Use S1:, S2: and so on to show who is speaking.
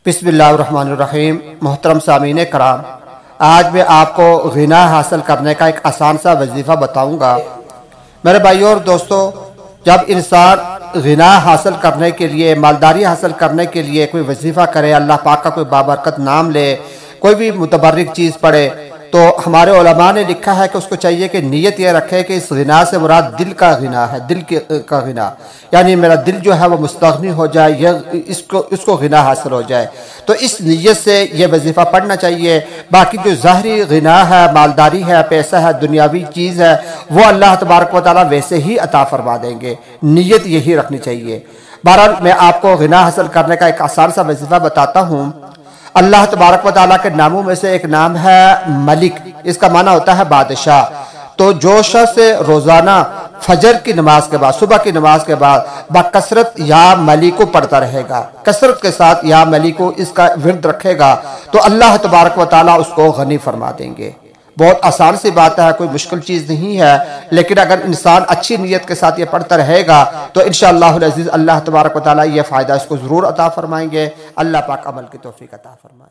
S1: बिस्मिल्लाहिर्रहमानिर्रहीम। मोहतरम सामीन कराम, आज मैं आपको गिना हासिल करने का एक आसान सा वजीफ़ा बताऊंगा। मेरे भाइयों और दोस्तों, जब इंसान गिना हासिल करने के लिए, मालदारी हासिल करने के लिए कोई वजीफ़ा करे, अल्लाह पाक का कोई बाबरकत नाम ले, कोई भी मुतबर्रिक चीज़ पढ़े, तो हमारे उलमा ने लिखा है कि उसको चाहिए कि नीयत ये रखे कि इस गिना से मुराद दिल का गिना है, दिल का गिना, यानी मेरा दिल जो है वो मुस्तगनी हो जाए, यह इसको गिना हासिल हो जाए। तो इस नीयत से ये वजीफ़ा पढ़ना चाहिए। बाकी जो ज़ाहरी गिना है, मालदारी है, पैसा है, दुनियावी चीज़ है, वो अल्लाह तबारक व तआला वैसे ही अता फरमा देंगे। नीयत यही रखनी चाहिए। बहरहाल मैं आपको गिना हासिल करने का एक आसान सा वजीफ़ा बताता हूँ। अल्लाह तबारक व तआला के नामों में से एक नाम है मलिक। इसका माना होता है बादशाह। तो जो शख्स रोजाना फजर की नमाज के बाद, सुबह की नमाज के बाद बकसरत या मलिक को पढ़ता रहेगा, कसरत के साथ या मलिक को इसका विर्द रखेगा, तो अल्लाह तबारक व तआला उसको गनी फरमा देंगे। बहुत आसान सी बात है, कोई मुश्किल चीज़ नहीं है। लेकिन अगर इंसान अच्छी नीयत के साथ ये पढ़ता रहेगा तो इंशाअल्लाहुल अज़ीज़ अल्लाह तबारक व तआला ये फ़ायदा इसको ज़रूर अता फरमाएंगे। अल्लाह पाक अमल की तौफीक अता फरमाए।